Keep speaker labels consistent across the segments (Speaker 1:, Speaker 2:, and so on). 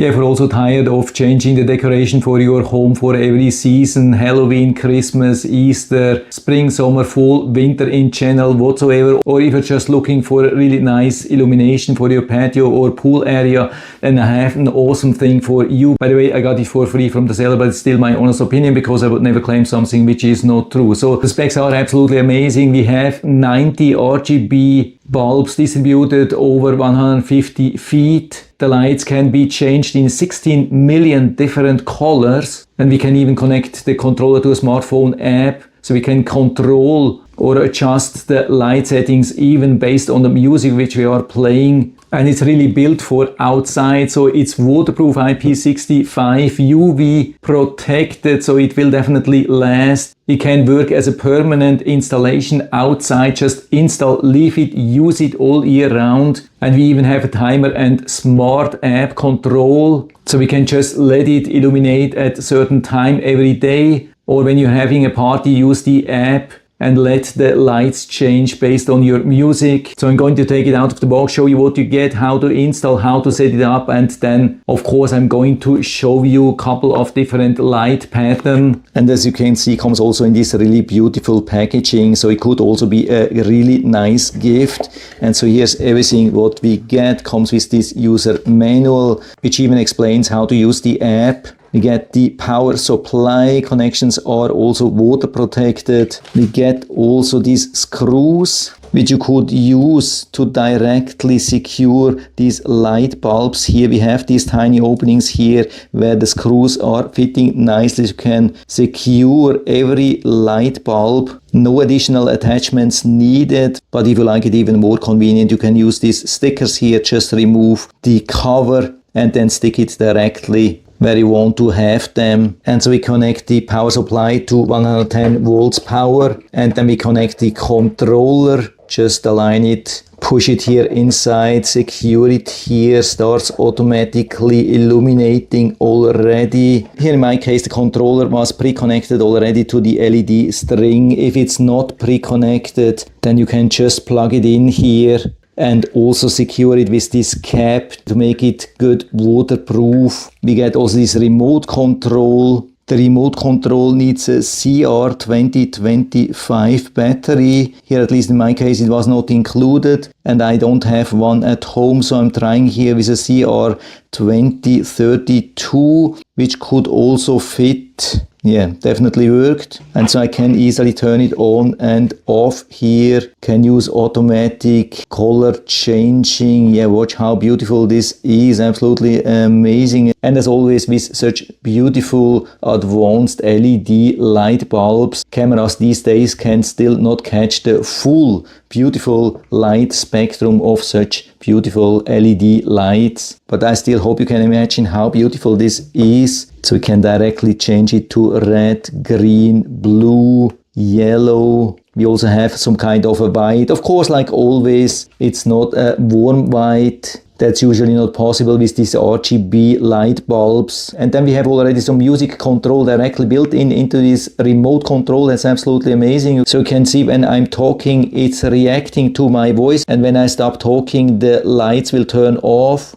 Speaker 1: Yeah, if you're also tired of changing the decoration for your home for every season, Halloween, Christmas, Easter, spring, summer, fall, winter in general, whatsoever, or if you're just looking for a really nice illumination for your patio or pool area, then I have an awesome thing for you. By the way, I got it for free from the seller, but it's still my honest opinion because I would never claim something which is not true. So the specs are absolutely amazing. We have 90 RGB bulbs distributed over 150 feet. The lights can be changed in 16 million different colors, and we can even connect the controller to a smartphone app, so we can control or adjust the light settings even based on the music which we are playing. And it's really built for outside, so it's waterproof, IP65, UV protected, so it will definitely last. It can work as a permanent installation outside, just install, leave it, use it all year round. And we even have a timer and smart app control, so we can just let it illuminate at a certain time every day, or when you're having a party, use the app and let the lights change based on your music. So I'm going to take it out of the box, show you what you get, how to install, how to set it up, and then of course I'm going to show you a couple of different light patterns. And as you can see, it comes also in this really beautiful packaging, so it could also be a really nice gift. And so here's everything what we get. Comes with this user manual, which even explains how to use the app. We get the power supply, connections are also water protected. We get also these screws which you could use to directly secure these light bulbs. Here we have these tiny openings here where the screws are fitting nicely. You can secure every light bulb. No additional attachments needed, but if you like it even more convenient, you can use these stickers here. Just remove the cover and then stick it directly where you want to have them. And so we connect the power supply to 110 volts power, and then we connect the controller, just align it, push it here inside, secure it here, starts automatically illuminating already. Here in my case the controller was pre-connected already to the LED string. If it's not pre-connected, then you can just plug it in here and also secure it with this cap to make it good waterproof. We get also this remote control. The remote control needs a CR2025 battery. Here, at least in my case, it was not included, and I don't have one at home, so I'm trying here with a CR2032, which could also fit. Yeah, definitely worked. And so I can easily turn it on and off here. Can use automatic color changing. Yeah, watch how beautiful this is. Absolutely amazing. And as always, with such beautiful advanced LED light bulbs, cameras these days can still not catch the full beautiful light spectrum of such beautiful LED lights. But I still hope you can imagine how beautiful this is. So we can directly change it to red, green, blue, yellow. We also have some kind of a white. Of course, like always, it's not a warm white. That's usually not possible with these RGB light bulbs. And then we have already some music control directly built into this remote control. That's absolutely amazing. So you can see when I'm talking, it's reacting to my voice. And when I stop talking, the lights will turn off.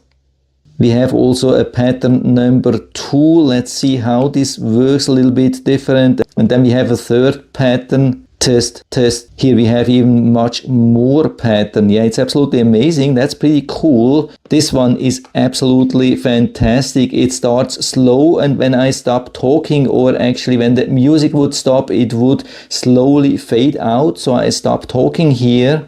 Speaker 1: We have also a pattern number 2. Let's see how this works a little bit different. And then we have a third pattern. Test. Here we have even much more pattern. Yeah, it's absolutely amazing. That's pretty cool. This one is absolutely fantastic. It starts slow, and when I stop talking, or actually when the music would stop, it would slowly fade out. So I stop talking here.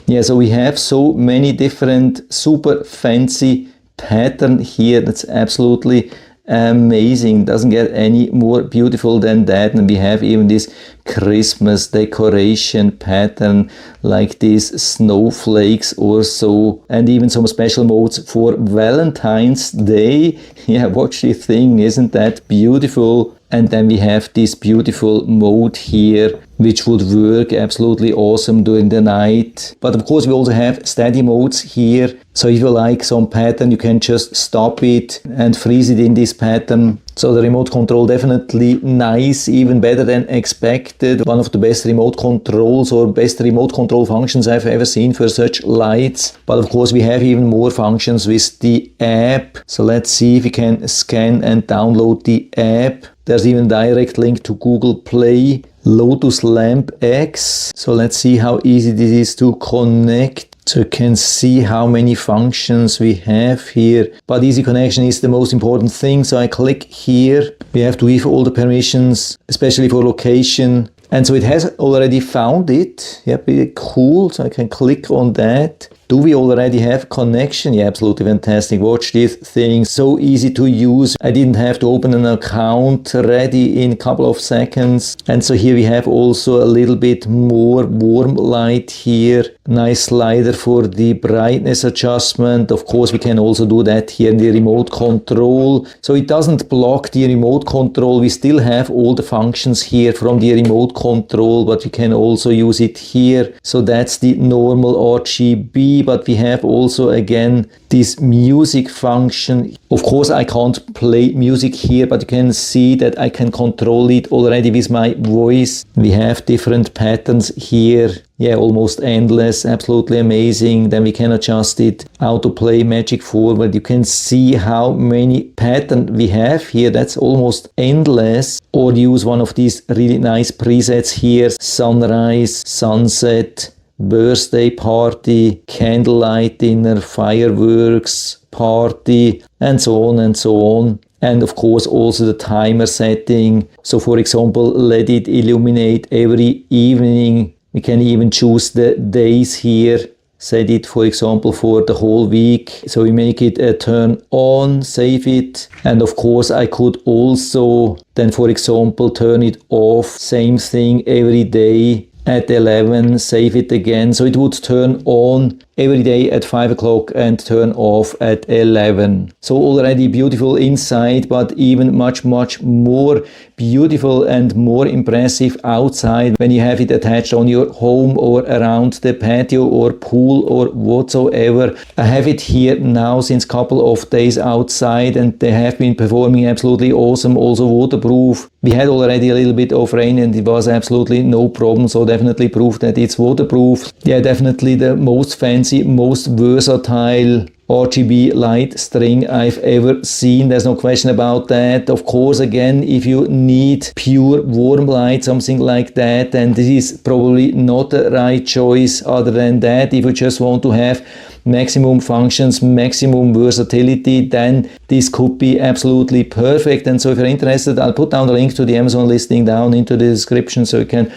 Speaker 1: Yeah, so we have so many different super fancy pattern here. That's absolutely amazing. Doesn't get any more beautiful than that. And we have even this Christmas decoration pattern like these snowflakes or so, and even some special modes for Valentine's Day. Yeah, watch this thing. Isn't that beautiful? and then we have this beautiful mode here, which would work absolutely awesome during the night. But of course we also have steady modes here, so if you like some pattern you can just stop it and freeze it in this pattern. So the remote control definitely nice, even better than expected. One of the best remote controls or best remote control functions I've ever seen for such lights. But of course we have even more functions with the app. So let's see if we can scan and download the app. There's even a direct link to Google Play. Lotus Lamp X. So let's see how easy this is to connect. So you can see how many functions we have here. But easy connection is the most important thing. So I click here. We have to give all the permissions, especially for location. And so it has already found it. Yeah, pretty cool. So I can click on that. Do we already have connection? Yeah, absolutely fantastic. Watch this thing. So easy to use. I didn't have to open an account, ready in a couple of seconds. And so here we have also a little bit more warm light here. Nice slider for the brightness adjustment. Of course, we can also do that here in the remote control. So it doesn't block the remote control. We still have all the functions here from the remote control, but you can also use it here. So that's the normal RGB. But we have also again this music function. Of course I can't play music here, but you can see that I can control it already with my voice. We have different patterns here. Yeah, almost endless, absolutely amazing. Then we can adjust it, autoplay, magic forward. You can see how many patterns we have here. That's almost endless. Or use one of these really nice presets here. Sunrise, sunset, birthday party, candlelight dinner, fireworks, party, and so on and so on. And of course also the timer setting. So for example, let it illuminate every evening. We can even choose the days here. Set it, for example, for the whole week. So we make it a turn on, save it. And of course I could also then, for example, turn it off. Same thing every day. At 11, save it again. So it would turn on every day at 5 o'clock and turn off at 11. So already beautiful inside, but even much more beautiful and more impressive outside when you have it attached on your home or around the patio or pool or whatsoever. I have it here now since a couple of days outside and they have been performing absolutely awesome, also waterproof. We had already a little bit of rain and it was absolutely no problem, so definitely proof that it's waterproof. Yeah, definitely the most fancy, most versatile RGB light string I've ever seen. There's no question about that. Of course, again, if you need pure warm light, something like that, then this is probably not the right choice. Other than that, if you just want to have maximum functions, maximum versatility, then this could be absolutely perfect. And so if you're interested, I'll put down the link to the Amazon listing down into the description so you can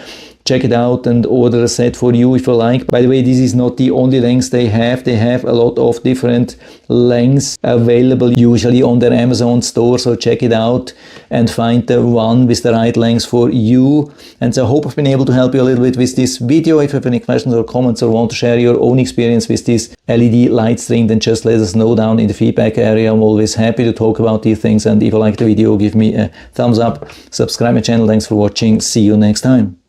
Speaker 1: check it out and order a set for you if you like. By the way, this is not the only lengths they have. They have a lot of different lengths available usually on their Amazon store. So check it out and find the one with the right length for you. And so I hope I've been able to help you a little bit with this video. If you have any questions or comments or want to share your own experience with this LED light string, then just let us know down in the feedback area. I'm always happy to talk about these things. And if you like the video, give me a thumbs up, subscribe my channel. Thanks for watching. See you next time.